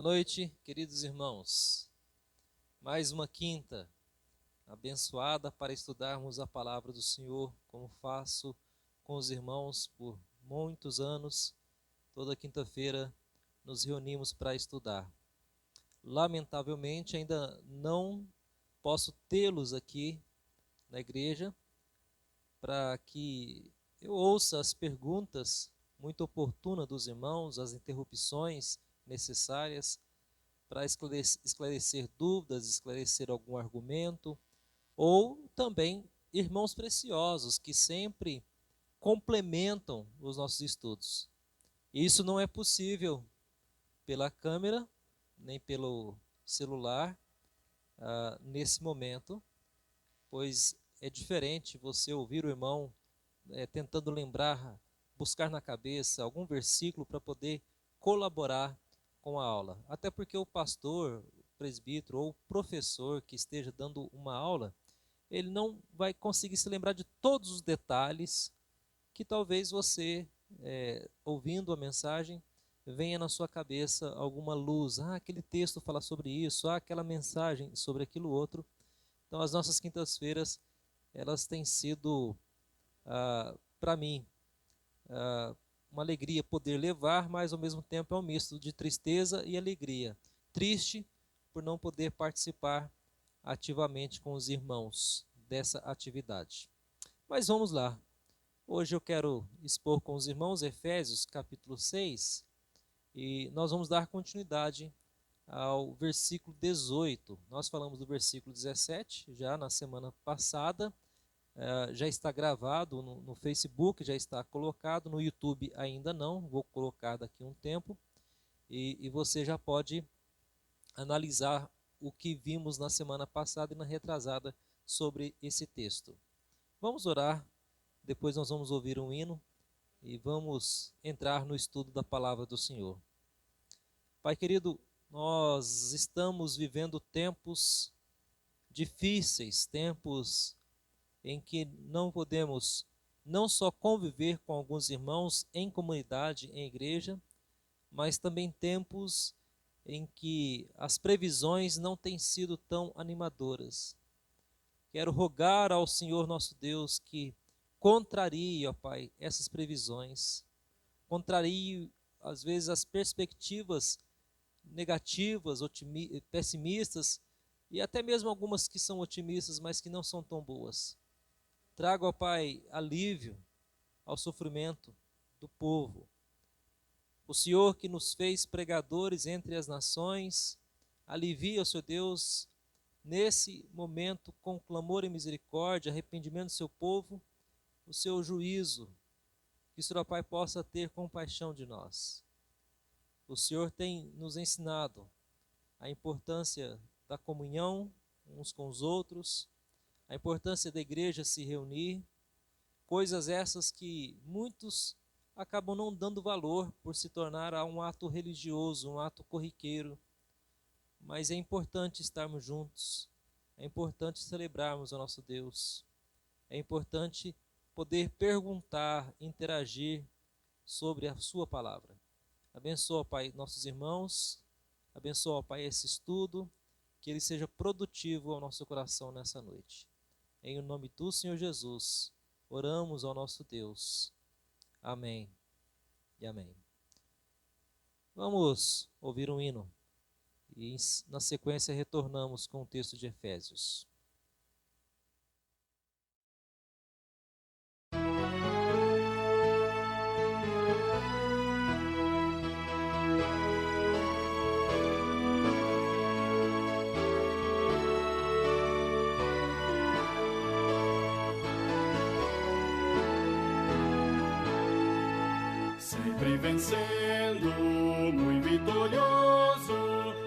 Boa noite, queridos irmãos. Mais uma quinta abençoada para estudarmos a palavra do Senhor, como faço com os irmãos por muitos anos. Toda quinta-feira nos reunimos para estudar. Lamentavelmente, ainda não posso tê-los aqui na igreja para que eu ouça as perguntas muito oportunas dos irmãos, as interrupções necessárias para esclarecer dúvidas, esclarecer algum argumento, ou também irmãos preciosos que sempre complementam os nossos estudos. Isso não é possível pela câmera, nem pelo celular, nesse momento, pois é diferente você ouvir o irmão tentando lembrar, buscar na cabeça algum versículo para poder colaborar com a aula. Até porque o pastor, o presbítero ou o professor que esteja dando uma aula, ele não vai conseguir se lembrar de todos os detalhes que talvez você, ouvindo a mensagem, venha na sua cabeça alguma luz. Aquele texto fala sobre isso, aquela mensagem sobre aquilo outro. Então, as nossas quintas-feiras, elas têm sido, para mim, uma alegria poder levar, mas ao mesmo tempo é um misto de tristeza e alegria. Triste por não poder participar ativamente com os irmãos dessa atividade. Mas vamos lá. Hoje eu quero expor com os irmãos Efésios capítulo 6 e nós vamos dar continuidade ao versículo 18. Nós falamos do versículo 17 já na semana passada. Já está gravado no Facebook, já está colocado, no YouTube ainda não, vou colocar daqui a um tempo, e você já pode analisar o que vimos na semana passada e na retrasada sobre esse texto. Vamos orar, depois nós vamos ouvir um hino e vamos entrar no estudo da palavra do Senhor. Pai querido, nós estamos vivendo tempos difíceis, tempos em que não podemos não só conviver com alguns irmãos em comunidade, em igreja, mas também tempos em que as previsões não têm sido tão animadoras. Quero rogar ao Senhor nosso Deus que contrarie, ó Pai, essas previsões, contrarie às vezes as perspectivas negativas, pessimistas, e até mesmo algumas que são otimistas, mas que não são tão boas. Traga, ó Pai, alívio ao sofrimento do povo. O Senhor que nos fez pregadores entre as nações, alivia, ó Senhor Deus, nesse momento, com clamor e misericórdia, arrependimento do seu povo, o seu juízo, que o Senhor, ó Pai, possa ter compaixão de nós. O Senhor tem nos ensinado a importância da comunhão uns com os outros, a importância da igreja se reunir, coisas essas que muitos acabam não dando valor por se tornar um ato religioso, um ato corriqueiro. Mas é importante estarmos juntos, é importante celebrarmos o nosso Deus, é importante poder perguntar, interagir sobre a sua palavra. Abençoa, Pai, nossos irmãos, abençoa, Pai, esse estudo, que ele seja produtivo ao nosso coração nessa noite. Em nome do Senhor Jesus, oramos ao nosso Deus. Amém e amém. Vamos ouvir um hino e na sequência retornamos com o texto de Efésios. Sempre vencendo, muito vitorioso,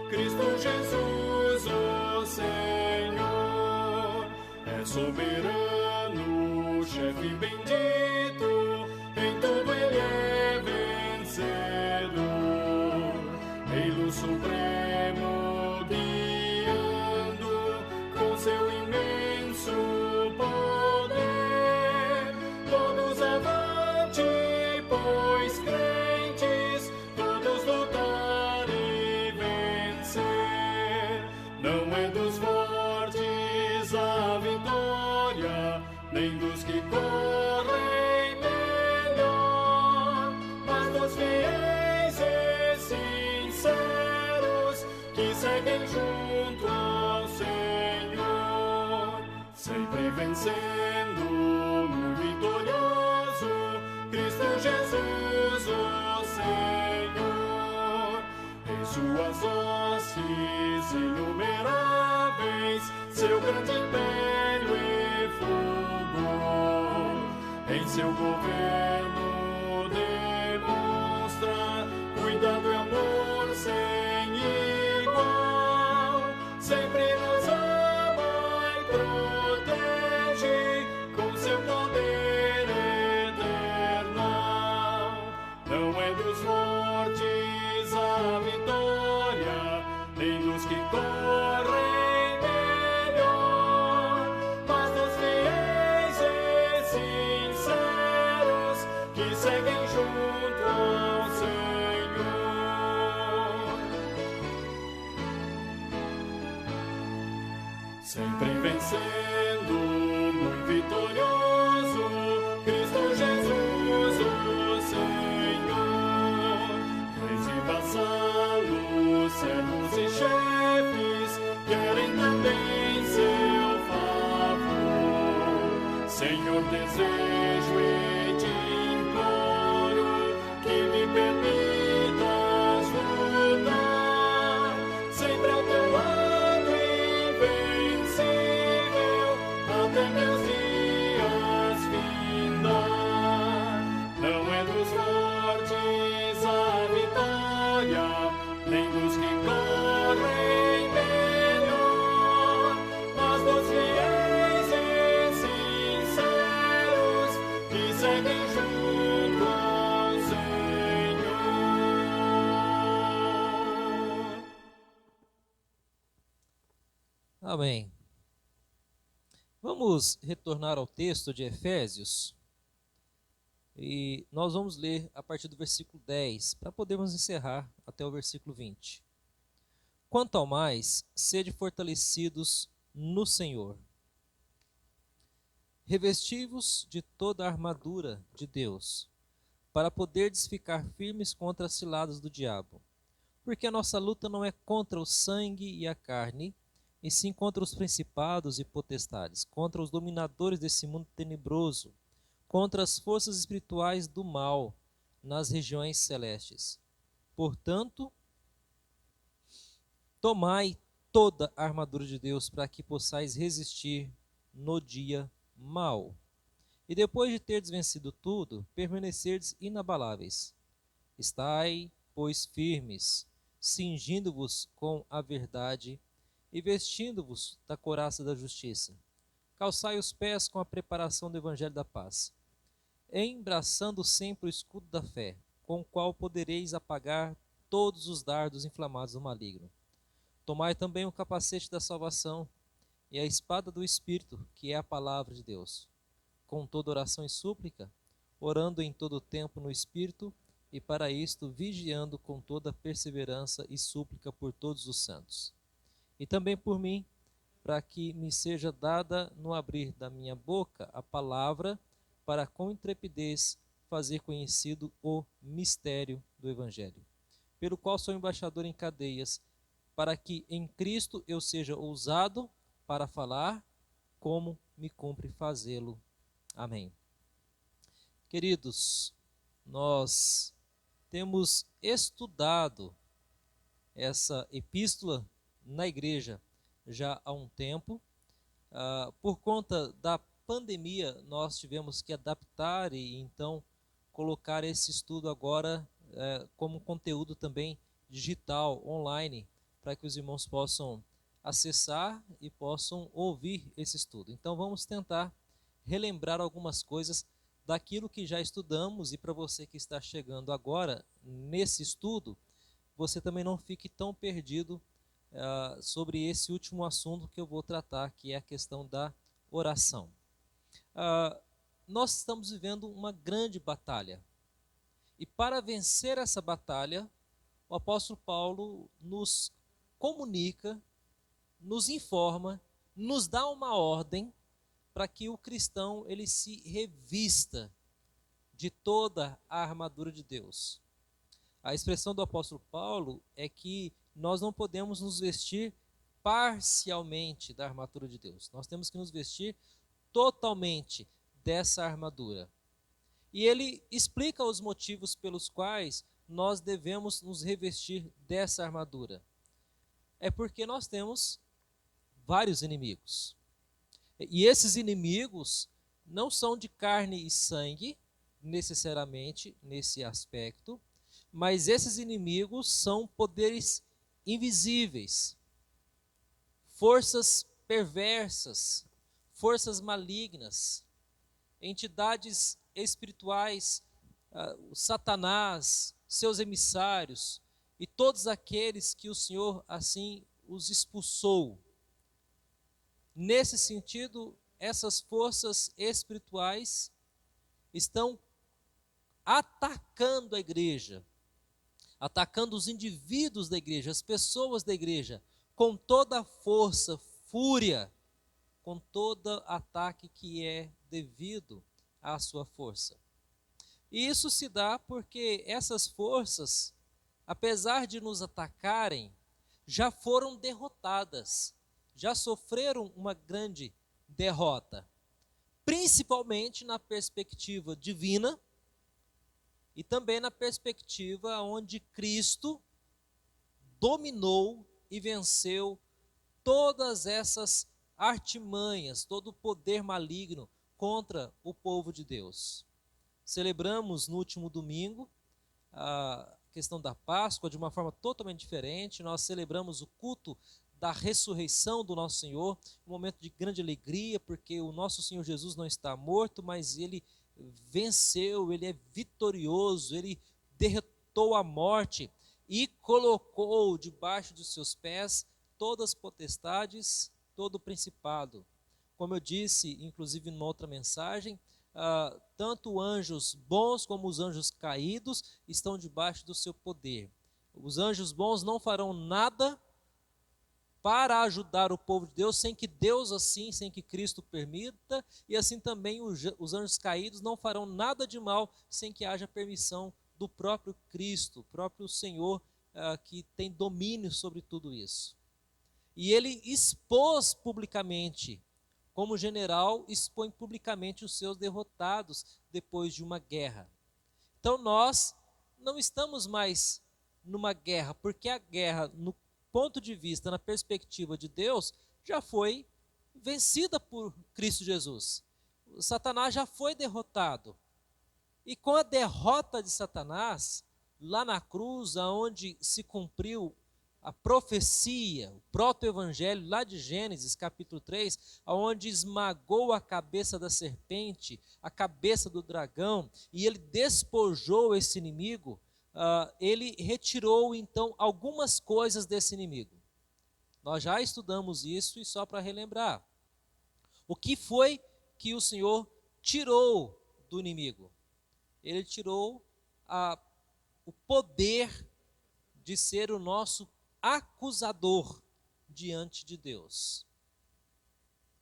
Cristo Jesus, o Senhor, é soberano, chefe bendito, em tudo ele é vencedor, Rei supremo guiando com seu imenso poder, todos avante, pois crentes, todos lutar e vencer. e suas hostes inumeráveis, seu grande império e fulgor. Em seu governo demonstra cuidado e amor sem igual, sempre nos ama e protege com seu poder eternal. Não é dos fortes a vitória, nem dos que correm melhor, mas dos fiéis e sinceros que seguem junto ao Senhor. Sempre vencendo, muito vitorioso, Cristo Jesus, o Senhor. Reis e vassalos, servos e chefes, querem também seu favor. Senhor, desejo e te imploro que me permitas lutar sempre ao teu lado invencível, até meus dias findar. Não é dos fortes a vitória, nem dos que correm melhor, mas dos fiéis e sinceros que seguem junto ao Senhor. Amém. Vamos retornar ao texto de Efésios e nós vamos ler a partir do versículo 10 para podermos encerrar até o versículo 20. Quanto ao mais, sede fortalecidos no Senhor. Revesti-vos de toda a armadura de Deus, para poderdes ficar firmes contra as ciladas do diabo. Porque a nossa luta não é contra o sangue e a carne, e sim contra os principados e potestades, contra os dominadores desse mundo tenebroso, contra as forças espirituais do mal nas regiões celestes. Portanto, tomai toda a armadura de Deus para que possais resistir no dia mau. E depois de terdes vencido tudo, permanecerdes inabaláveis. Estai, pois, firmes, cingindo-vos com a verdade e vestindo-vos da couraça da justiça. Calçai os pés com a preparação do evangelho da paz, embraçando sempre o escudo da fé, com o qual podereis apagar todos os dardos inflamados do maligno. Tomai também o capacete da salvação e a espada do Espírito, que é a palavra de Deus, com toda oração e súplica, orando em todo o tempo no Espírito, e para isto vigiando com toda perseverança e súplica por todos os santos. E também por mim, para que me seja dada no abrir da minha boca a palavra, para com intrepidez fazer conhecido o mistério do Evangelho, pelo qual sou embaixador em cadeias, para que em Cristo eu seja ousado para falar como me cumpre fazê-lo. Amém. Queridos, nós temos estudado essa epístola na igreja já há um tempo. Por conta da pandemia, nós tivemos que adaptar e então colocar esse estudo agora como conteúdo também digital, online, para que os irmãos possam acessar e possam ouvir esse estudo. Então vamos tentar relembrar algumas coisas daquilo que já estudamos, e para você que está chegando agora nesse estudo, você também não fique tão perdido sobre esse último assunto que eu vou tratar, que é a questão da oração. Nós estamos vivendo uma grande batalha, e para vencer essa batalha, o apóstolo Paulo nos comunica, nos informa, nos dá uma ordem para que o cristão ele se revista de toda a armadura de Deus. A expressão do apóstolo Paulo é que nós não podemos nos vestir parcialmente da armadura de Deus. Nós temos que nos vestir totalmente dessa armadura. E ele explica os motivos pelos quais nós devemos nos revestir dessa armadura? É porque nós temos vários inimigos. E esses inimigos não são de carne e sangue, necessariamente nesse aspecto, mas esses inimigos são poderes invisíveis, forças perversas, forças malignas, entidades espirituais, Satanás, seus emissários e todos aqueles que o Senhor assim os expulsou. Nesse sentido, essas forças espirituais estão atacando a igreja, atacando os indivíduos da igreja, as pessoas da igreja, com toda a força, fúria, com todo ataque que é devido à sua força. E isso se dá porque essas forças, apesar de nos atacarem, já foram derrotadas, já sofreram uma grande derrota, principalmente na perspectiva divina e também na perspectiva onde Cristo dominou e venceu todas essas artimanhas, todo o poder maligno contra o povo de Deus. Celebramos no último domingo a questão da Páscoa de uma forma totalmente diferente. Nós celebramos o culto da ressurreição do nosso Senhor, um momento de grande alegria, porque o nosso Senhor Jesus não está morto, mas Ele venceu, Ele é vitorioso, Ele derrotou a morte e colocou debaixo dos seus pés todas as potestades, todo o principado. Como eu disse, inclusive numa outra mensagem, tanto anjos bons como os anjos caídos estão debaixo do seu poder. Os anjos bons não farão nada para ajudar o povo de Deus sem que Deus assim, sem que Cristo permita, e assim também os anjos caídos não farão nada de mal sem que haja permissão do próprio Cristo, o próprio Senhor que tem domínio sobre tudo isso. E ele expôs publicamente, como general, expõe publicamente os seus derrotados depois de uma guerra. Então nós não estamos mais numa guerra, porque a guerra, no ponto de vista, na perspectiva de Deus, já foi vencida por Cristo Jesus. O Satanás já foi derrotado. E com a derrota de Satanás, lá na cruz, onde se cumpriu a profecia, o proto-evangelho lá de Gênesis capítulo 3, onde esmagou a cabeça da serpente, a cabeça do dragão, e ele despojou esse inimigo, ele retirou então algumas coisas desse inimigo. Nós já estudamos isso e só para relembrar. O que foi que o Senhor tirou do inimigo? Ele tirou o poder de ser o nosso acusador diante de Deus.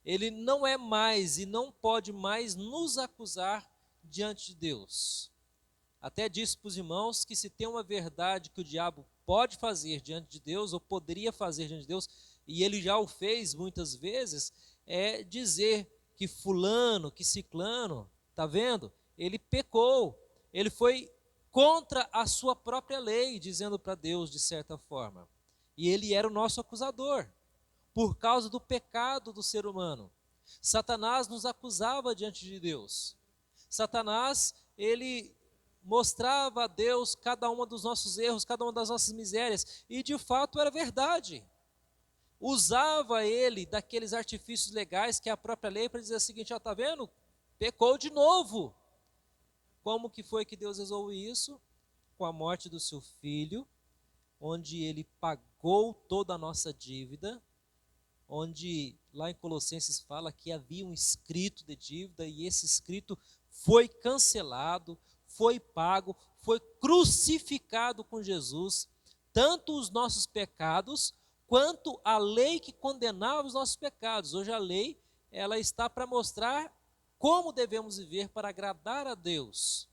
Ele não é mais e não pode mais nos acusar diante de Deus. Até disse para os irmãos que se tem uma verdade que o diabo pode fazer diante de Deus, ou poderia fazer diante de Deus, e ele já o fez muitas vezes, é dizer que fulano, que ciclano, está vendo? Ele pecou, ele foi contra a sua própria lei, dizendo para Deus de certa forma. E ele era o nosso acusador, por causa do pecado do ser humano. Satanás nos acusava diante de Deus. Satanás, ele mostrava a Deus cada um dos nossos erros, cada uma das nossas misérias, e de fato era verdade. Usava ele daqueles artifícios legais que é a própria lei para dizer o seguinte: está vendo? Pecou de novo. Como que foi que Deus resolveu isso? Com a morte do seu filho, onde ele pagou toda a nossa dívida, onde lá em Colossenses fala que havia um escrito de dívida e esse escrito foi cancelado, foi pago, foi crucificado com Jesus, tanto os nossos pecados quanto a lei que condenava os nossos pecados. Hoje a lei, ela está para mostrar como devemos viver para agradar a Deus,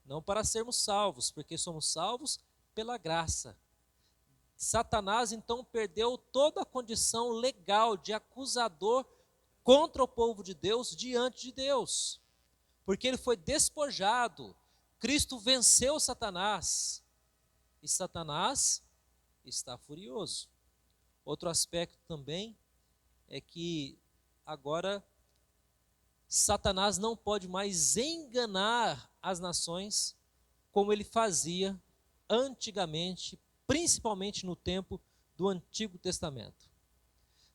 não para sermos salvos, porque somos salvos pela graça. Satanás então perdeu toda a condição legal de acusador contra o povo de Deus diante de Deus, porque ele foi despojado. Cristo venceu Satanás, e Satanás está furioso. Outro aspecto também é que agora Satanás não pode mais enganar as nações como ele fazia antigamente, principalmente no tempo do Antigo Testamento.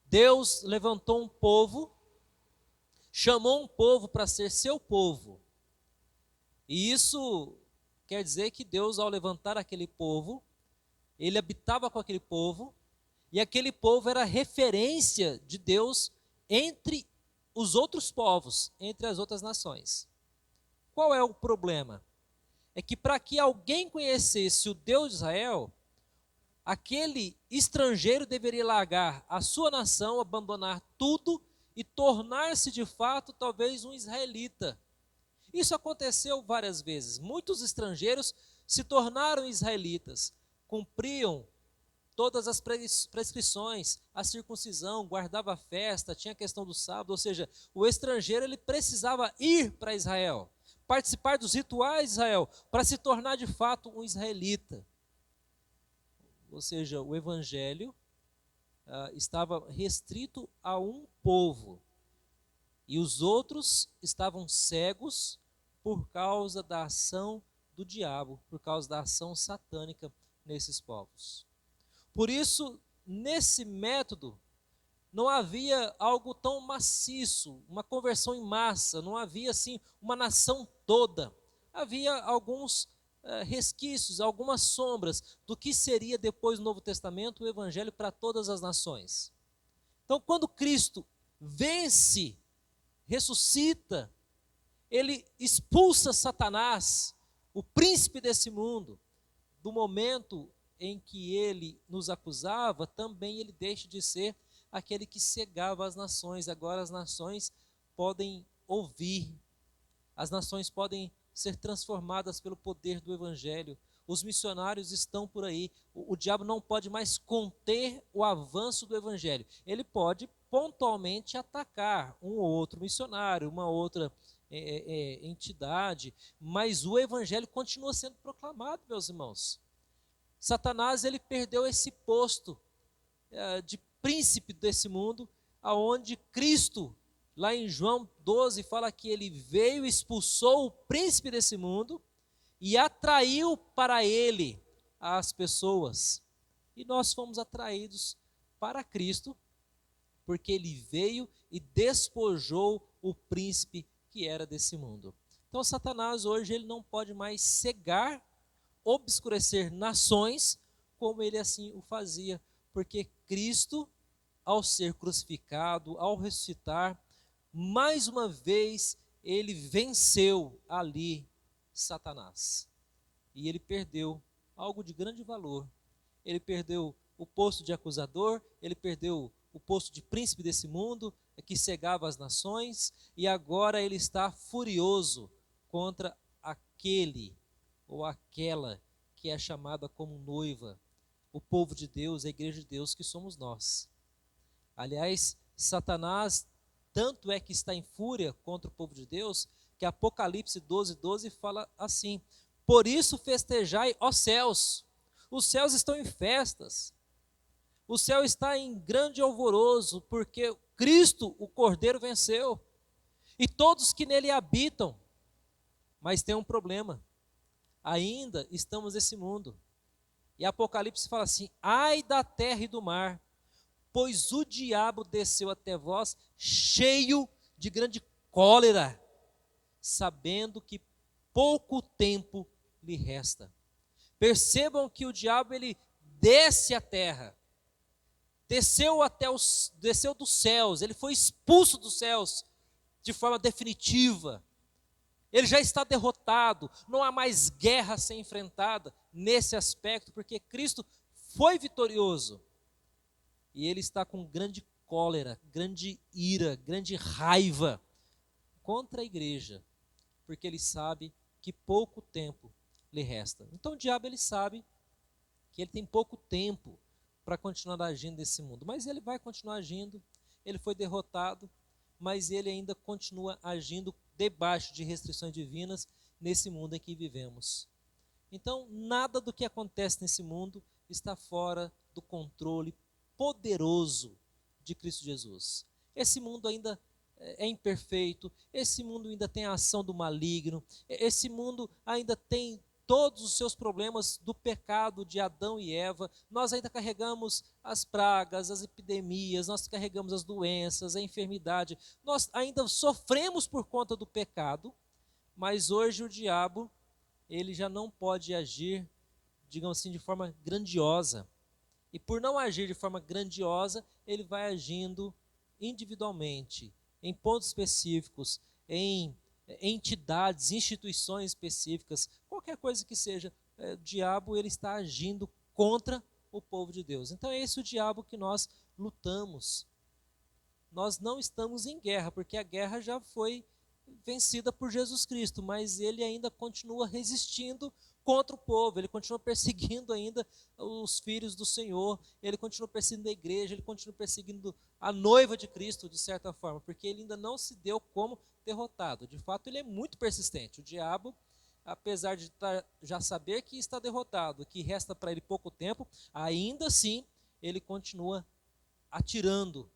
Deus levantou um povo, chamou um povo para ser seu povo. E isso quer dizer que Deus, ao levantar aquele povo, ele habitava com aquele povo, e aquele povo era referência de Deus entre os outros povos, entre as outras nações. Qual é o problema? É que para que alguém conhecesse o Deus de Israel, aquele estrangeiro deveria largar a sua nação, abandonar tudo e tornar-se de fato talvez um israelita. Isso aconteceu várias vezes. Muitos estrangeiros se tornaram israelitas, cumpriam todas as prescrições, a circuncisão, guardava a festa, tinha a questão do sábado, ou seja, o estrangeiro ele precisava ir para Israel, participar dos rituais de Israel, para se tornar de fato um israelita. Ou seja, o evangelho estava restrito a um povo, e os outros estavam cegos por causa da ação do diabo, por causa da ação satânica nesses povos. Por isso, nesse método, não havia algo tão maciço, uma conversão em massa, não havia assim uma nação toda. Havia alguns resquícios, algumas sombras do que seria depois do Novo Testamento o evangelho para todas as nações. Então, quando Cristo vence, ressuscita, ele expulsa Satanás, o príncipe desse mundo, do momento em que ele nos acusava, também ele deixa de ser aquele que cegava as nações. Agora as nações podem ouvir, as nações podem ser transformadas pelo poder do evangelho. Os missionários estão por aí. O diabo não pode mais conter o avanço do evangelho. Ele pode pontualmente atacar um ou outro missionário, uma outra entidade, mas o evangelho continua sendo proclamado, meus irmãos. Satanás ele perdeu esse posto de príncipe desse mundo, aonde Cristo, lá em João 12, fala que ele veio, expulsou o príncipe desse mundo e atraiu para ele as pessoas. E nós fomos atraídos para Cristo, porque ele veio e despojou o príncipe que era desse mundo. Então Satanás hoje ele não pode mais cegar, obscurecer nações, como ele assim o fazia, porque Cristo, ao ser crucificado, ao ressuscitar, mais uma vez ele venceu ali Satanás. E ele perdeu algo de grande valor. Ele perdeu o posto de acusador, ele perdeu o posto de príncipe desse mundo, que cegava as nações, e agora ele está furioso contra aquele ou aquela que é chamada como noiva, o povo de Deus, a igreja de Deus, que somos nós. Aliás, Satanás tanto é que está em fúria contra o povo de Deus, que Apocalipse 12:12 fala assim: por isso festejai, ó céus, os céus estão em festas, o céu está em grande alvoroço, porque Cristo, o Cordeiro, venceu, e todos que nele habitam. Mas tem um problema, ainda estamos nesse mundo. E Apocalipse fala assim: ai da terra e do mar, pois o diabo desceu até vós cheio de grande cólera, sabendo que pouco tempo lhe resta. Percebam que o diabo ele desce à terra, desceu dos céus, ele foi expulso dos céus de forma definitiva. Ele já está derrotado, não há mais guerra a ser enfrentada nesse aspecto, porque Cristo foi vitorioso. E ele está com grande cólera, grande ira, grande raiva contra a igreja, porque ele sabe que pouco tempo lhe resta. Então o diabo ele sabe que ele tem pouco tempo para continuar agindo nesse mundo, mas ele vai continuar agindo. Ele foi derrotado, mas ele ainda continua agindo debaixo de restrições divinas nesse mundo em que vivemos. Então, nada do que acontece nesse mundo está fora do controle poderoso de Cristo Jesus. Esse mundo ainda é imperfeito, esse mundo ainda tem a ação do maligno, esse mundo ainda tem todos os seus problemas do pecado de Adão e Eva. Nós ainda carregamos as pragas, as epidemias, nós carregamos as doenças, a enfermidade, nós ainda sofremos por conta do pecado, mas hoje o diabo, ele já não pode agir, digamos assim, de forma grandiosa. E por não agir de forma grandiosa, ele vai agindo individualmente, em pontos específicos, em entidades, instituições específicas, qualquer coisa que seja, o diabo ele está agindo contra o povo de Deus. Então é esse o diabo que nós lutamos. Nós não estamos em guerra, porque a guerra já foi vencida por Jesus Cristo, mas ele ainda continua resistindo contra o povo, ele continua perseguindo ainda os filhos do Senhor, ele continua perseguindo a igreja, ele continua perseguindo a noiva de Cristo, de certa forma, porque ele ainda não se deu como derrotado. De fato, ele é muito persistente. O diabo, apesar de já saber que está derrotado, que resta para ele pouco tempo, ainda assim, ele continua atirando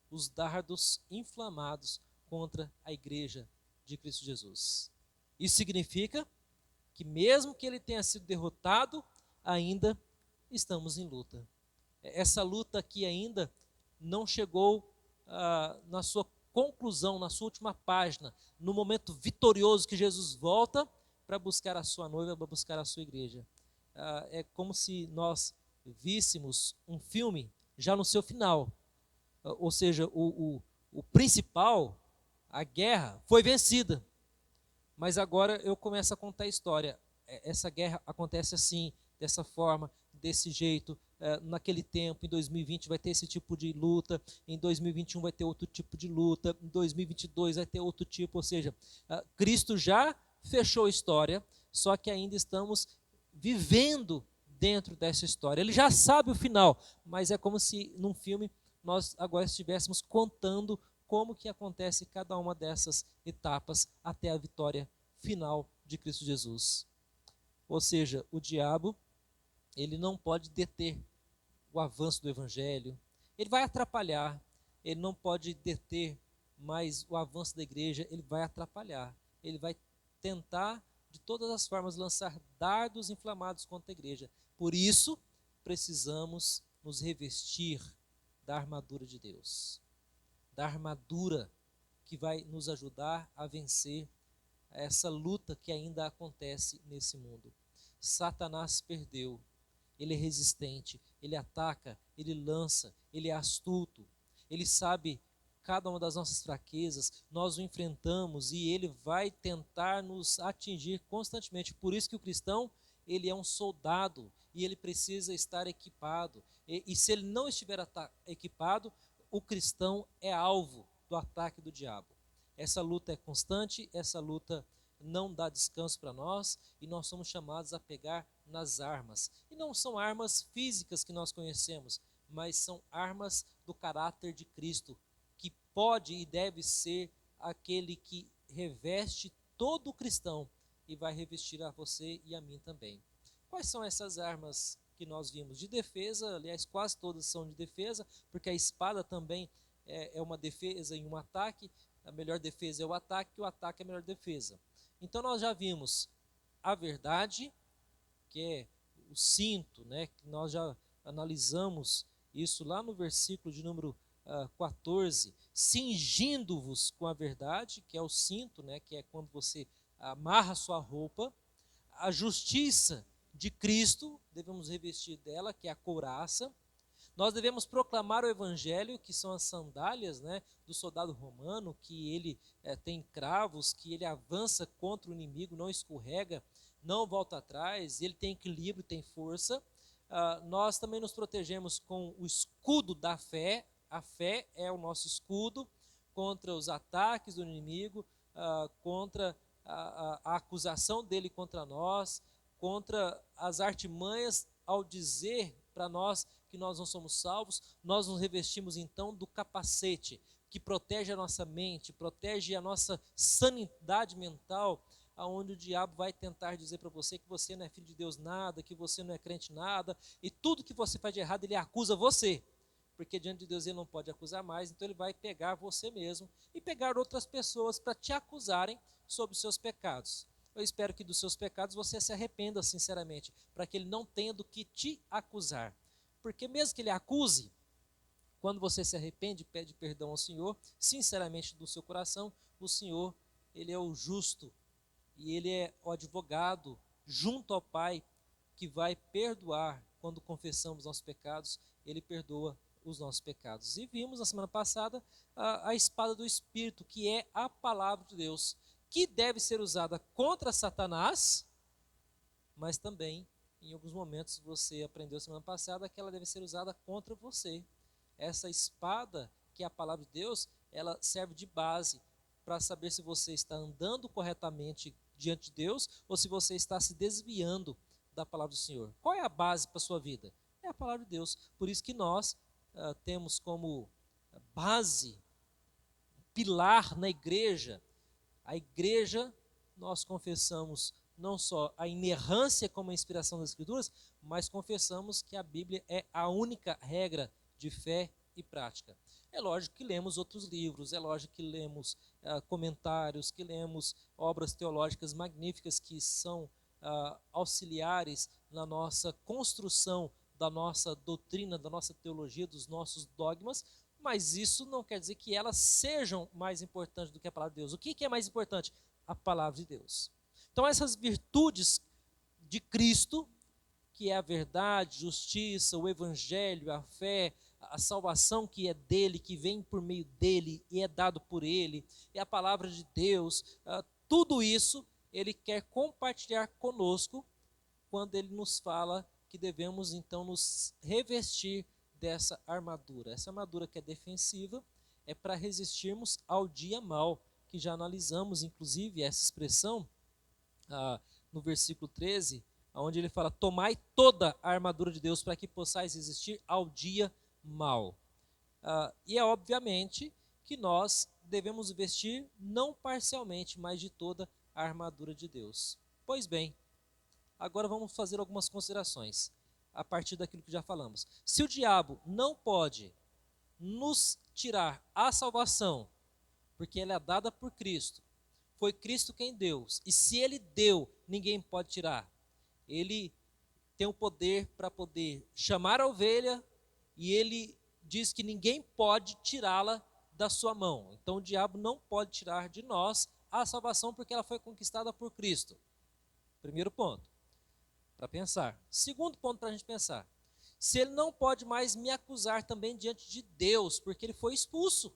os dardos inflamados contra a igreja de Cristo Jesus. Isso significa que mesmo que ele tenha sido derrotado, ainda estamos em luta. Essa luta aqui ainda não chegou na sua conclusão, na sua última página, no momento vitorioso que Jesus volta para buscar a sua noiva, para buscar a sua igreja. É como se nós víssemos um filme já no seu final. Ou seja, o principal, a guerra, foi vencida. Mas agora eu começo a contar a história. Essa guerra acontece assim, dessa forma, desse jeito. Naquele tempo, em 2020 vai ter esse tipo de luta, em 2021 vai ter outro tipo de luta, em 2022 vai ter outro tipo. Ou seja, Cristo já fechou a história, só que ainda estamos vivendo dentro dessa história. Ele já sabe o final, mas é como se num filme nós agora estivéssemos contando como que acontece cada uma dessas etapas até a vitória final de Cristo Jesus. Ou seja, o diabo, ele não pode deter o avanço do evangelho, ele vai atrapalhar, ele não pode deter mais o avanço da igreja, ele vai atrapalhar, ele vai tentar de todas as formas lançar dardos inflamados contra a igreja. Por isso, precisamos nos revestir da armadura de Deus, da armadura que vai nos ajudar a vencer essa luta que ainda acontece nesse mundo. Satanás perdeu, ele é resistente, ele ataca, ele lança, ele é astuto, ele sabe cada uma das nossas fraquezas, nós o enfrentamos e ele vai tentar nos atingir constantemente. Por isso que o cristão, ele é um soldado e ele precisa estar equipado. E se ele não estiver equipado, o cristão é alvo do ataque do diabo. Essa luta é constante, essa luta não dá descanso para nós e nós somos chamados a pegar nas armas. E não são armas físicas que nós conhecemos, mas são armas do caráter de Cristo, que pode e deve ser aquele que reveste todo o cristão e vai revestir a você e a mim também. Quais são essas armas que nós vimos? De defesa, aliás, quase todas são de defesa, porque a espada também é uma defesa e um ataque. A melhor defesa é o ataque é a melhor defesa. Então nós já vimos a verdade, que é o cinto, né, que nós já analisamos isso lá no versículo de número 14, cingindo-vos com a verdade, que é o cinto, né, que é quando você amarra sua roupa. A justiça de Cristo, devemos revestir dela, que é a couraça. Nós devemos proclamar o evangelho, que são as sandálias, né, do soldado romano, que ele tem cravos, que ele avança contra o inimigo, não escorrega, não volta atrás, ele tem equilíbrio, tem força. Nós também nos protegemos com o escudo da fé. A fé é o nosso escudo contra os ataques do inimigo, contra a acusação dele contra nós, contra as artimanhas ao dizer para nós que nós não somos salvos. Nós nos revestimos então do capacete que protege a nossa mente, protege a nossa sanidade mental, onde o diabo vai tentar dizer para você que você não é filho de Deus nada, que você não é crente nada, e tudo que você faz de errado, ele acusa você. Porque diante de Deus ele não pode acusar mais, então ele vai pegar você mesmo e pegar outras pessoas para te acusarem sobre os seus pecados. Eu espero que dos seus pecados você se arrependa sinceramente, para que ele não tenha do que te acusar. Porque mesmo que ele acuse, quando você se arrepende e pede perdão ao Senhor, sinceramente do seu coração, o Senhor, ele é o justo e ele é o advogado junto ao Pai que vai perdoar quando confessamos nossos pecados, ele perdoa os nossos pecados. E vimos na semana passada a espada do Espírito, que é a palavra de Deus, que deve ser usada contra Satanás, mas também, em alguns momentos, você aprendeu semana passada que ela deve ser usada contra você. Essa espada, que é a palavra de Deus, ela serve de base para saber se você está andando corretamente diante de Deus ou se você está se desviando da palavra do Senhor. Qual é a base para a sua vida? É a palavra de Deus. Por isso que nós temos como base, pilar na igreja. A igreja, nós confessamos não só a inerrância como a inspiração das Escrituras, mas confessamos que a Bíblia é a única regra de fé e prática. É lógico que lemos outros livros, é lógico que lemos comentários, que lemos obras teológicas magníficas que são auxiliares na nossa construção da nossa doutrina, da nossa teologia, dos nossos dogmas, mas isso não quer dizer que elas sejam mais importantes do que a palavra de Deus. O que é mais importante? A palavra de Deus. Então essas virtudes de Cristo, que é a verdade, justiça, o evangelho, a fé, a salvação que é dele, que vem por meio dele e é dado por ele, é a palavra de Deus, tudo isso ele quer compartilhar conosco quando ele nos fala que devemos então nos revestir dessa armadura. Essa armadura que é defensiva é para resistirmos ao dia mau, que já analisamos inclusive essa expressão no versículo 13, onde ele fala: tomai toda a armadura de Deus para que possais resistir ao dia mau. E é obviamente que nós devemos vestir não parcialmente, mas de toda a armadura de Deus. Pois bem, agora vamos fazer algumas considerações a partir daquilo que já falamos. Se o diabo não pode nos tirar a salvação, porque ela é dada por Cristo, foi Cristo quem deu, e se ele deu, ninguém pode tirar. Ele tem o poder para poder chamar a ovelha, e ele diz que ninguém pode tirá-la da sua mão. Então o diabo não pode tirar de nós a salvação, porque ela foi conquistada por Cristo. Primeiro ponto, para pensar. Segundo ponto para a gente pensar: se ele não pode mais me acusar também diante de Deus, porque ele foi expulso.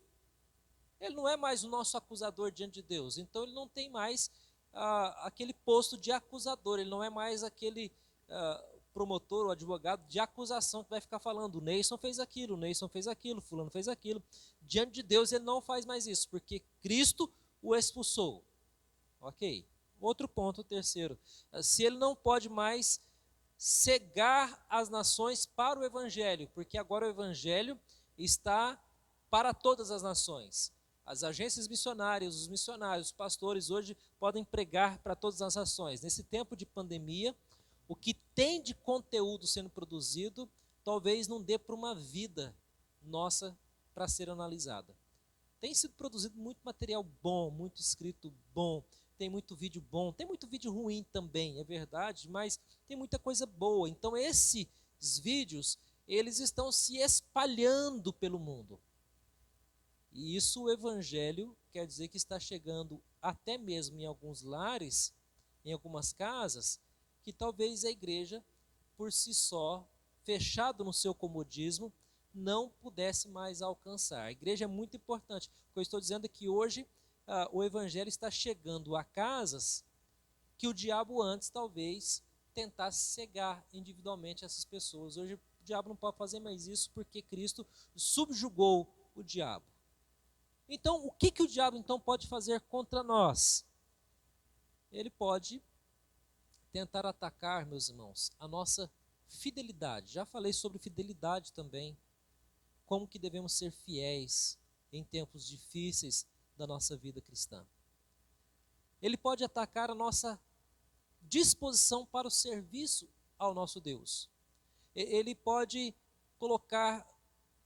Ele não é mais o nosso acusador diante de Deus, então ele não tem mais aquele posto de acusador, ele não é mais aquele promotor ou advogado de acusação que vai ficar falando: o Neison fez aquilo, fulano fez aquilo. Diante de Deus ele não faz mais isso, porque Cristo o expulsou. Ok? Outro ponto, terceiro: se ele não pode mais cegar as nações para o Evangelho, porque agora o Evangelho está para todas as nações. As agências missionárias, os missionários, os pastores hoje podem pregar para todas as nações. Nesse tempo de pandemia, o que tem de conteúdo sendo produzido talvez não dê para uma vida nossa para ser analisada. Tem sido produzido muito material bom, muito escrito bom, tem muito vídeo bom, tem muito vídeo ruim também, é verdade, mas tem muita coisa boa. Então esses vídeos, eles estão se espalhando pelo mundo. E isso o Evangelho quer dizer que está chegando até mesmo em alguns lares, em algumas casas, que talvez a igreja, por si só, fechado no seu comodismo, não pudesse mais alcançar. A igreja é muito importante. O que eu estou dizendo é que hoje o Evangelho está chegando a casas que o diabo antes talvez tentasse cegar individualmente essas pessoas. Hoje o diabo não pode fazer mais isso porque Cristo subjugou o diabo. Então, o que o diabo então pode fazer contra nós? Ele pode tentar atacar, meus irmãos, a nossa fidelidade. Já falei sobre fidelidade também, como que devemos ser fiéis em tempos difíceis da nossa vida cristã. Ele pode atacar a nossa disposição para o serviço ao nosso Deus. Ele pode colocar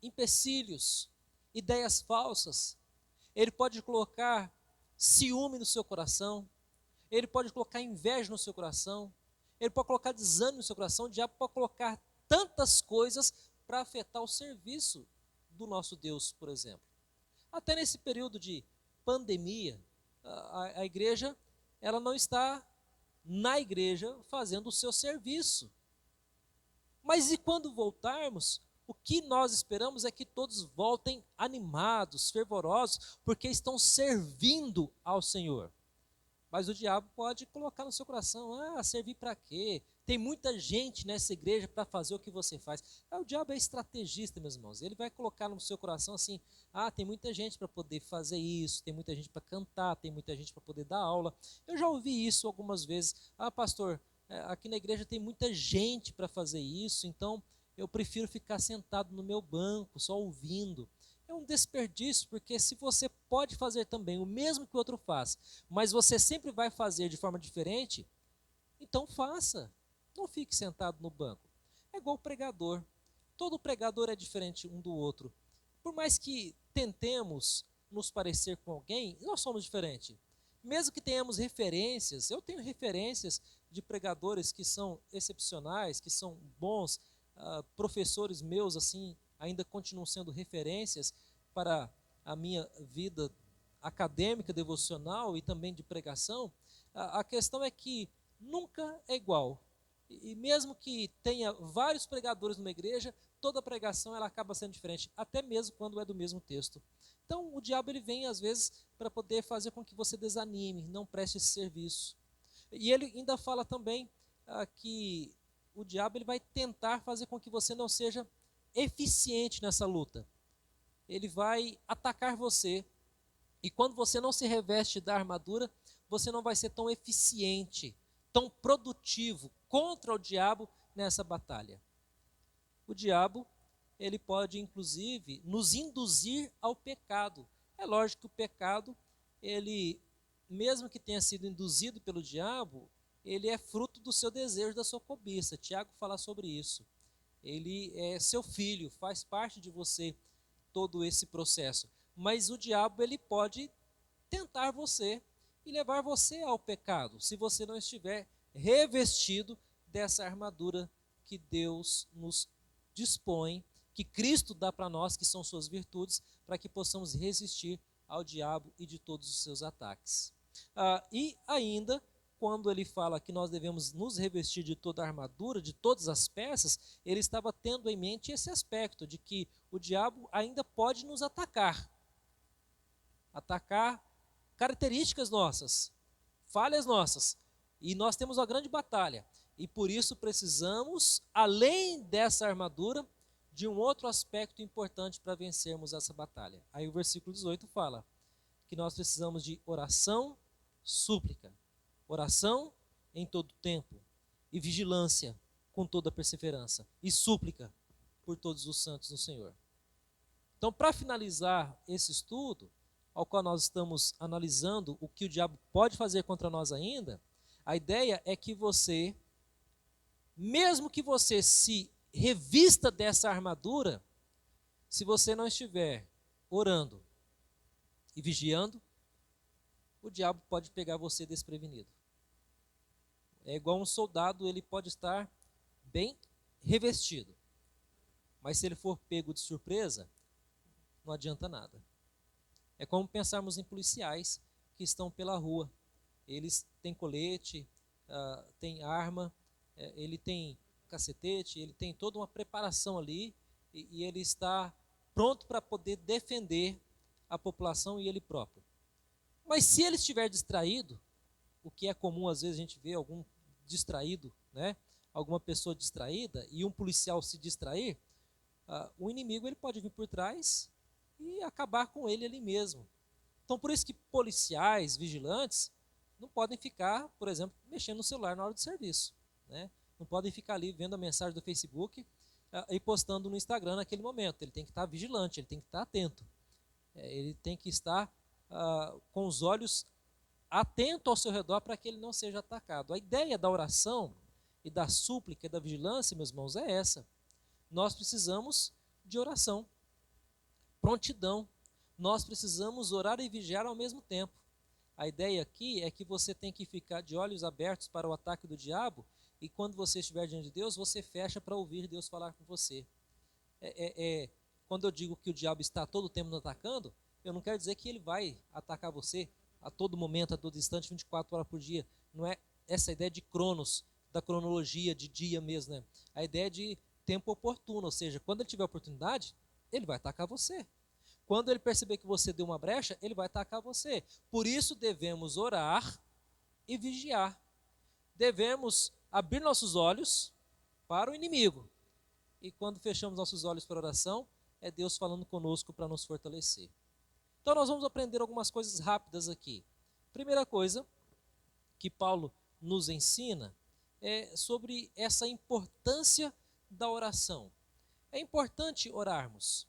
empecilhos, ideias falsas. Ele pode colocar ciúme no seu coração. Ele pode colocar inveja no seu coração. Ele pode colocar desânimo no seu coração. O diabo pode colocar tantas coisas para afetar o serviço do nosso Deus, por exemplo. Até nesse período de pandemia, a igreja, ela não está na igreja fazendo o seu serviço. Mas e quando voltarmos, o que nós esperamos é que todos voltem animados, fervorosos, porque estão servindo ao Senhor. Mas o diabo pode colocar no seu coração, servir para quê? Tem muita gente nessa igreja para fazer o que você faz. O diabo é estrategista, meus irmãos. Ele vai colocar no seu coração assim, tem muita gente para poder fazer isso, tem muita gente para cantar, tem muita gente para poder dar aula. Eu já ouvi isso algumas vezes. Pastor, aqui na igreja tem muita gente para fazer isso, então eu prefiro ficar sentado no meu banco, só ouvindo. É um desperdício, porque se você pode fazer também o mesmo que o outro faz, mas você sempre vai fazer de forma diferente, então faça. Não fique sentado no banco. É igual o pregador. Todo pregador é diferente um do outro. Por mais que tentemos nos parecer com alguém, nós somos diferentes. Mesmo que tenhamos referências, eu tenho referências de pregadores que são excepcionais, que são bons, professores meus assim, ainda continuam sendo referências para a minha vida acadêmica, devocional e também de pregação. A questão é que nunca é igual. E mesmo que tenha vários pregadores numa igreja, toda pregação ela acaba sendo diferente, até mesmo quando é do mesmo texto. Então o diabo ele vem às vezes para poder fazer com que você desanime, não preste esse serviço. E ele ainda fala também que o diabo ele vai tentar fazer com que você não seja eficiente nessa luta. Ele vai atacar você, e quando você não se reveste da armadura, você não vai ser tão eficiente, tão produtivo contra o diabo nessa batalha. O diabo, ele pode inclusive nos induzir ao pecado. É lógico que o pecado, ele, mesmo que tenha sido induzido pelo diabo, ele é fruto do seu desejo, da sua cobiça. Tiago fala sobre isso. Ele é seu filho, faz parte de você todo esse processo. Mas o diabo, ele pode tentar você e levar você ao pecado, se você não estiver revestido dessa armadura que Deus nos dispõe, que Cristo dá para nós, que são suas virtudes, para que possamos resistir ao diabo e de todos os seus ataques. E ainda, quando ele fala que nós devemos nos revestir de toda a armadura, de todas as peças, ele estava tendo em mente esse aspecto de que o diabo ainda pode nos atacar características nossas, falhas nossas, e nós temos uma grande batalha, e por isso precisamos, além dessa armadura, de um outro aspecto importante para vencermos essa batalha. Aí o versículo 18 fala que nós precisamos de oração, súplica, oração em todo tempo, e vigilância com toda perseverança, e súplica por todos os santos no Senhor. Então, para finalizar esse estudo, ao qual nós estamos analisando o que o diabo pode fazer contra nós ainda, a ideia é que você, mesmo que você se revista dessa armadura, se você não estiver orando e vigiando, o diabo pode pegar você desprevenido. É igual um soldado, ele pode estar bem revestido, mas se ele for pego de surpresa, não adianta nada. É como pensarmos em policiais que estão pela rua. Eles têm colete, têm arma, ele tem cacetete, ele tem toda uma preparação ali e ele está pronto para poder defender a população e ele próprio. Mas se ele estiver distraído, o que é comum às vezes a gente vê algum distraído, né? Alguma pessoa distraída e um policial se distrair, o inimigo ele pode vir por trás e acabar com ele ali mesmo. Então, por isso que policiais, vigilantes, não podem ficar, por exemplo, mexendo no celular na hora do serviço, né? Não podem ficar ali vendo a mensagem do Facebook e postando no Instagram naquele momento. Ele tem que estar vigilante, ele tem que estar atento. Ele tem que estar com os olhos atento ao seu redor para que ele não seja atacado. A ideia da oração e da súplica e da vigilância, meus irmãos, é essa. Nós precisamos de oração, prontidão. Nós precisamos orar e vigiar ao mesmo tempo. A ideia aqui é que você tem que ficar de olhos abertos para o ataque do diabo, e quando você estiver diante de Deus, você fecha para ouvir Deus falar com você. Quando eu digo que o diabo está todo o tempo nos atacando, eu não quero dizer que ele vai atacar você a todo momento, a todo instante, 24 horas por dia. Não é essa ideia de cronos, da cronologia, de dia mesmo, né? A ideia de tempo oportuno, ou seja, quando ele tiver oportunidade, ele vai atacar você. Quando ele perceber que você deu uma brecha, ele vai atacar você. Por isso devemos orar e vigiar. Devemos abrir nossos olhos para o inimigo. E quando fechamos nossos olhos para a oração, é Deus falando conosco para nos fortalecer. Então nós vamos aprender algumas coisas rápidas aqui. Primeira coisa que Paulo nos ensina é sobre essa importância da oração. É importante orarmos.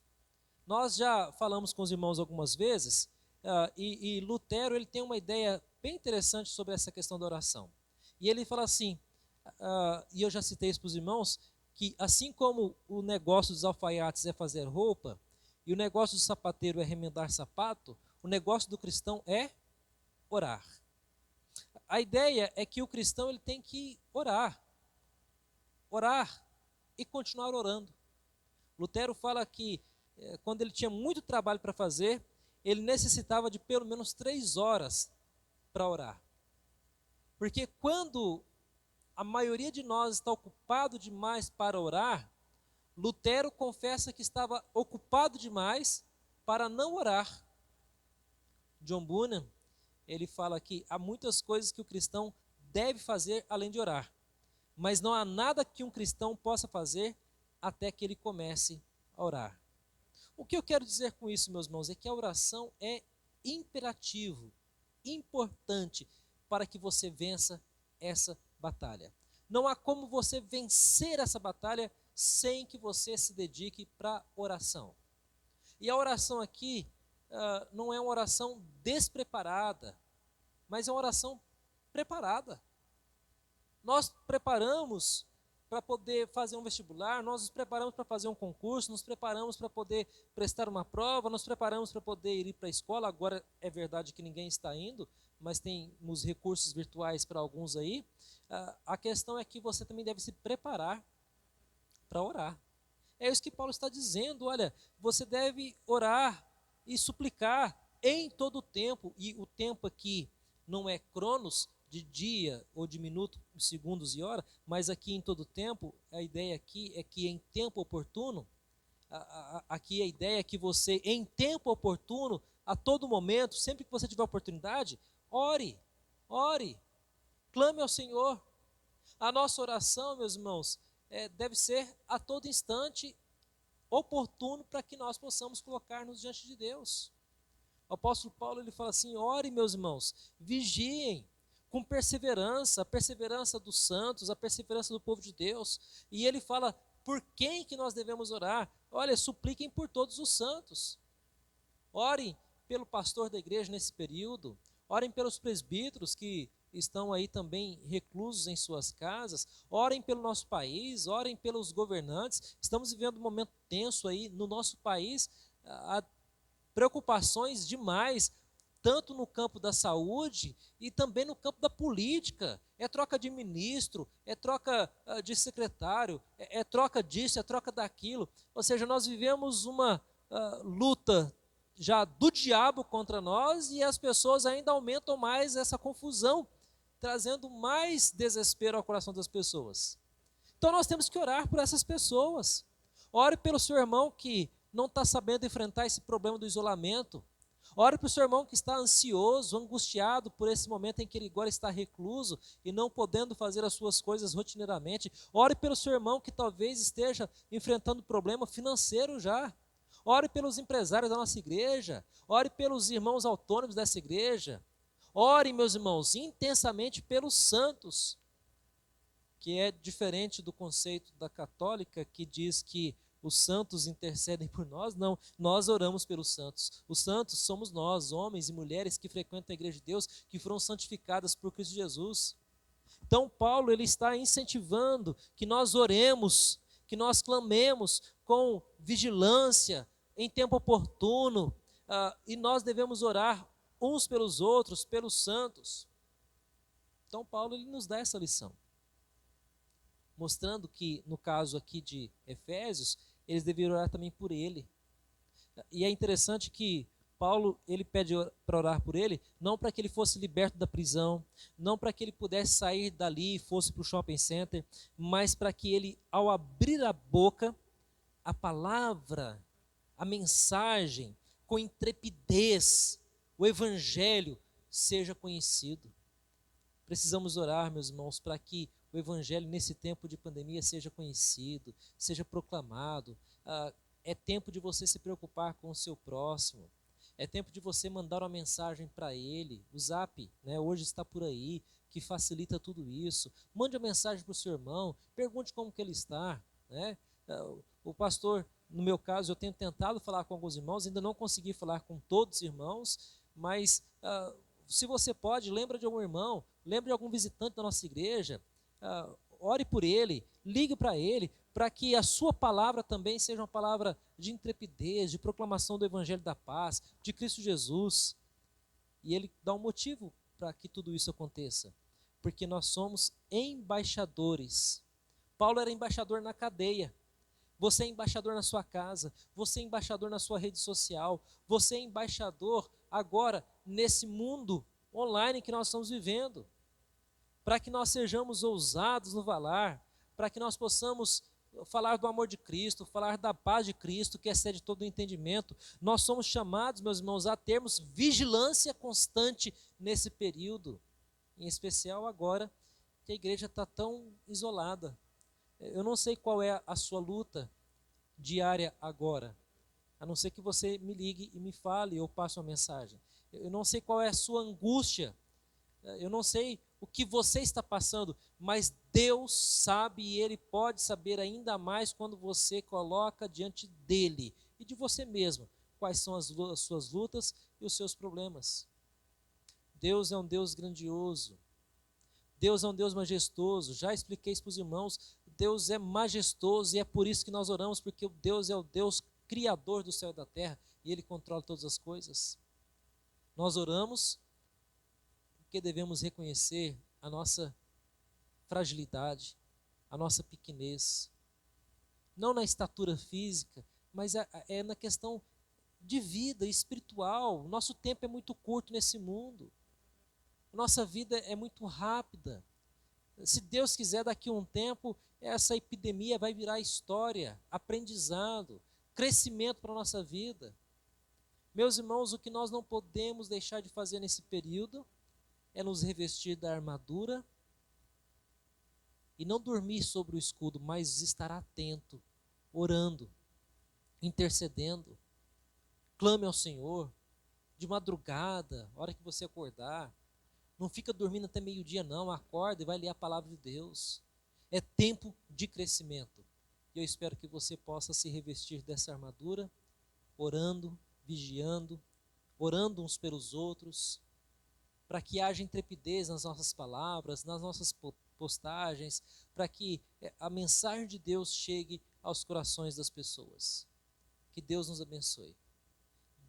Nós já falamos com os irmãos algumas vezes, e Lutero ele tem uma ideia bem interessante sobre essa questão da oração. E ele fala assim, e eu já citei isso para os irmãos, que assim como o negócio dos alfaiates é fazer roupa, e o negócio do sapateiro é remendar sapato, o negócio do cristão é orar. A ideia é que o cristão ele tem que orar e continuar orando. Lutero fala que quando ele tinha muito trabalho para fazer, ele necessitava de pelo menos 3 horas para orar. Porque quando a maioria de nós está ocupado demais para orar, Lutero confessa que estava ocupado demais para não orar. John Bunyan, ele fala que há muitas coisas que o cristão deve fazer além de orar, mas não há nada que um cristão possa fazer até que ele comece a orar. O que eu quero dizer com isso, meus irmãos, é que a oração é imperativo, importante para que você vença essa batalha. Não há como você vencer essa batalha sem que você se dedique para a oração. E a oração aqui não é uma oração despreparada, mas é uma oração preparada. Nós preparamos para poder fazer um vestibular, nós nos preparamos para fazer um concurso, nos preparamos para poder prestar uma prova, nos preparamos para poder ir para a escola. Agora é verdade que ninguém está indo, mas tem os recursos virtuais para alguns aí. A questão é que você também deve se preparar para orar. É isso que Paulo está dizendo, olha, você deve orar e suplicar em todo o tempo, e o tempo aqui não é cronos, de dia ou de minuto, segundos e hora, mas aqui em todo o tempo, a ideia aqui é que em tempo oportuno, aqui a ideia é que você, em tempo oportuno, a todo momento, sempre que você tiver oportunidade, ore, clame ao Senhor. A nossa oração, meus irmãos, deve ser a todo instante oportuno para que nós possamos colocar-nos diante de Deus. O apóstolo Paulo ele fala assim, ore, meus irmãos, vigiem, com perseverança, a perseverança dos santos, a perseverança do povo de Deus. E ele fala, por quem que nós devemos orar? Olha, supliquem por todos os santos. Orem pelo pastor da igreja nesse período, orem pelos presbíteros que estão aí também reclusos em suas casas, orem pelo nosso país, orem pelos governantes. Estamos vivendo um momento tenso aí no nosso país, há preocupações demais, tanto no campo da saúde e também no campo da política. É troca de ministro, é troca de secretário, é troca disso, é troca daquilo. Ou seja, nós vivemos uma luta já do diabo contra nós, e as pessoas ainda aumentam mais essa confusão, trazendo mais desespero ao coração das pessoas. Então nós temos que orar por essas pessoas. Ore pelo seu irmão que não está sabendo enfrentar esse problema do isolamento. Ore para o seu irmão que está ansioso, angustiado por esse momento em que ele agora está recluso e não podendo fazer as suas coisas rotineiramente. Ore pelo seu irmão que talvez esteja enfrentando problema financeiro já. Ore pelos empresários da nossa igreja. Ore pelos irmãos autônomos dessa igreja. Ore, meus irmãos, intensamente pelos santos, que é diferente do conceito da católica, que diz que os santos intercedem por nós, não, nós oramos pelos santos. Os santos somos nós, homens e mulheres que frequentam a igreja de Deus, que foram santificadas por Cristo Jesus. Então Paulo ele está incentivando que nós oremos, que nós clamemos com vigilância, em tempo oportuno, e nós devemos orar uns pelos outros, pelos santos. Então Paulo ele nos dá essa lição, mostrando que no caso aqui de Efésios, eles deveriam orar também por ele. E é interessante que Paulo, ele pede para orar por ele, não para que ele fosse liberto da prisão, não para que ele pudesse sair dali e fosse para o shopping center, mas para que ele, ao abrir a boca, a palavra, a mensagem, com intrepidez, o evangelho seja conhecido. Precisamos orar, meus irmãos, para que o evangelho nesse tempo de pandemia seja conhecido, seja proclamado. É tempo de você se preocupar com o seu próximo. É tempo de você mandar uma mensagem para ele. O Zap, né, hoje está por aí, que facilita tudo isso. Mande uma mensagem para o seu irmão, pergunte como que ele está. Né? O pastor, no meu caso, eu tenho tentado falar com alguns irmãos, ainda não consegui falar com todos os irmãos, mas se você pode, lembra de algum irmão, lembra de algum visitante da nossa igreja, ore por ele, ligue para ele, para que a sua palavra também seja uma palavra de intrepidez, de proclamação do evangelho da paz, de Cristo Jesus. E ele dá um motivo para que tudo isso aconteça, porque nós somos embaixadores. Paulo era embaixador na cadeia, você é embaixador na sua casa, você é embaixador na sua rede social, você é embaixador agora nesse mundo online que nós estamos vivendo, para que nós sejamos ousados no falar, para que nós possamos falar do amor de Cristo, falar da paz de Cristo, que excede todo o entendimento. Nós somos chamados, meus irmãos, a termos vigilância constante nesse período, em especial agora que a igreja está tão isolada. Eu não sei qual é a sua luta diária agora, a não ser que você me ligue e me fale, ou passe uma mensagem. Eu não sei qual é a sua angústia, eu não sei o que você está passando, mas Deus sabe e Ele pode saber ainda mais quando você coloca diante dEle e de você mesmo quais são as suas lutas e os seus problemas. Deus é um Deus grandioso, Deus é um Deus majestoso, já expliquei isso para os irmãos, Deus é majestoso e é por isso que nós oramos, porque Deus é o Deus criador do céu e da terra e Ele controla todas as coisas. Nós oramos porque devemos reconhecer a nossa fragilidade, a nossa pequenez, não na estatura física, mas é na questão de vida espiritual. Nosso tempo é muito curto nesse mundo, nossa vida é muito rápida. Se Deus quiser, daqui a um tempo, essa epidemia vai virar história, aprendizado, crescimento para a nossa vida. Meus irmãos, o que nós não podemos deixar de fazer nesse período é nos revestir da armadura e não dormir sobre o escudo, mas estar atento, orando, intercedendo. Clame ao Senhor, de madrugada, hora que você acordar. Não fica dormindo até meio-dia não, acorda e vai ler a palavra de Deus. É tempo de crescimento. E eu espero que você possa se revestir dessa armadura, orando, vigiando, orando uns pelos outros, para que haja intrepidez nas nossas palavras, nas nossas postagens, para que a mensagem de Deus chegue aos corações das pessoas. Que Deus nos abençoe.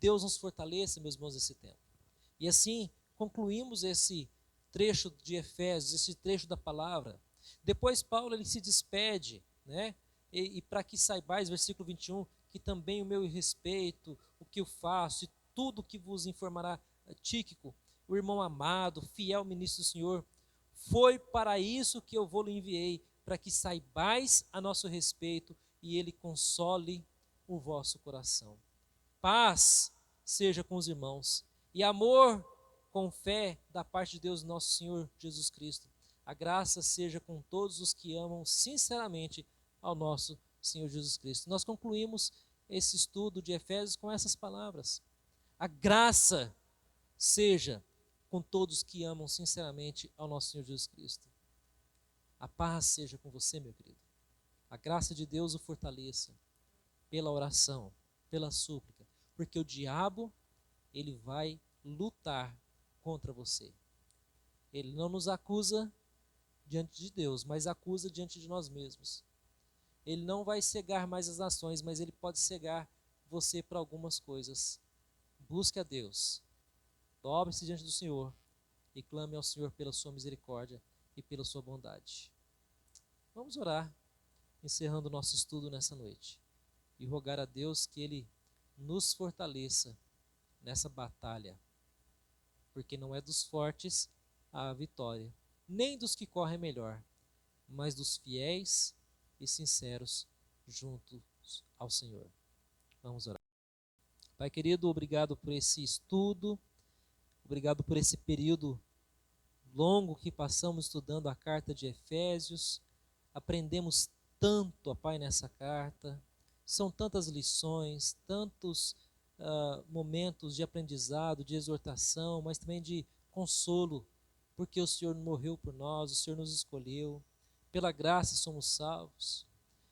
Deus nos fortaleça, meus irmãos, nesse tempo. E assim, concluímos esse trecho de Efésios, esse trecho da palavra. Depois Paulo ele se despede, né? E para que saibais, versículo 21, que também o meu respeito, o que eu faço e tudo que vos informará Tíquico, o irmão amado, fiel ministro do Senhor, foi para isso que eu vou lhe enviei, para que saibais a nosso respeito e ele console o vosso coração. Paz seja com os irmãos e amor com fé da parte de Deus nosso Senhor Jesus Cristo. A graça seja com todos os que amam sinceramente ao nosso Senhor Jesus Cristo. Nós concluímos esse estudo de Efésios com essas palavras. A graça seja com todos que amam sinceramente ao nosso Senhor Jesus Cristo. A paz seja com você, meu querido. A graça de Deus o fortaleça. pela oração, pela súplica, porque o diabo, ele vai lutar contra você. Ele não nos acusa diante de Deus, mas acusa diante de nós mesmos. Ele não vai cegar mais as nações, mas ele pode cegar você para algumas coisas. Busque a Deus, dobre-se diante do Senhor e clame ao Senhor pela sua misericórdia e pela sua bondade. Vamos orar, encerrando o nosso estudo nessa noite, e rogar a Deus que Ele nos fortaleça nessa batalha, porque não é dos fortes a vitória, nem dos que correm melhor, mas dos fiéis e sinceros juntos ao Senhor. Vamos orar. Pai querido, obrigado por esse estudo, obrigado por esse período longo que passamos estudando a carta de Efésios. Aprendemos tanto, ó Pai, nessa carta. São tantas lições, tantos momentos de aprendizado, de exortação, mas também de consolo, porque o Senhor morreu por nós, o Senhor nos escolheu. Pela graça somos salvos.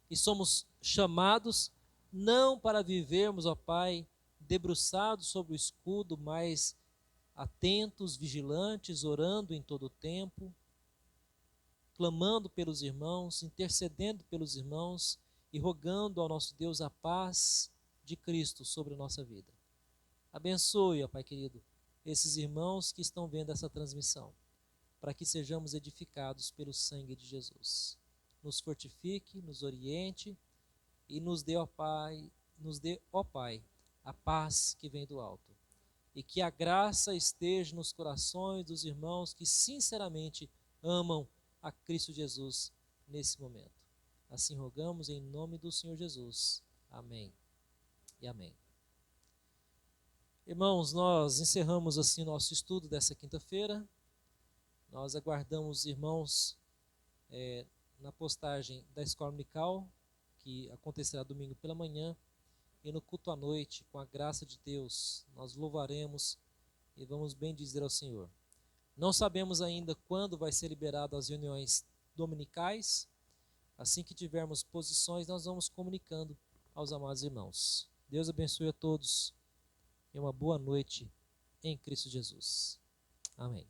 E somos chamados não para vivermos, ó Pai, debruçados sobre o escudo, mas atentos, vigilantes, orando em todo o tempo, clamando pelos irmãos, intercedendo pelos irmãos e rogando ao nosso Deus a paz de Cristo sobre a nossa vida. Abençoe, ó Pai querido, esses irmãos que estão vendo essa transmissão, para que sejamos edificados pelo sangue de Jesus. Nos fortifique, nos oriente e nos dê, ó Pai, a paz que vem do alto. E que a graça esteja nos corações dos irmãos que sinceramente amam a Cristo Jesus nesse momento. Assim rogamos em nome do Senhor Jesus. Amém e amém. Irmãos, nós encerramos assim nosso estudo dessa quinta-feira. Nós aguardamos os irmãos na postagem da Escola Dominical, que acontecerá domingo pela manhã, e no culto à noite, com a graça de Deus, nós louvaremos e vamos bendizer ao Senhor. Não sabemos ainda quando vai ser liberado as reuniões dominicais. Assim que tivermos posições, nós vamos comunicando aos amados irmãos. Deus abençoe a todos e uma boa noite em Cristo Jesus. Amém.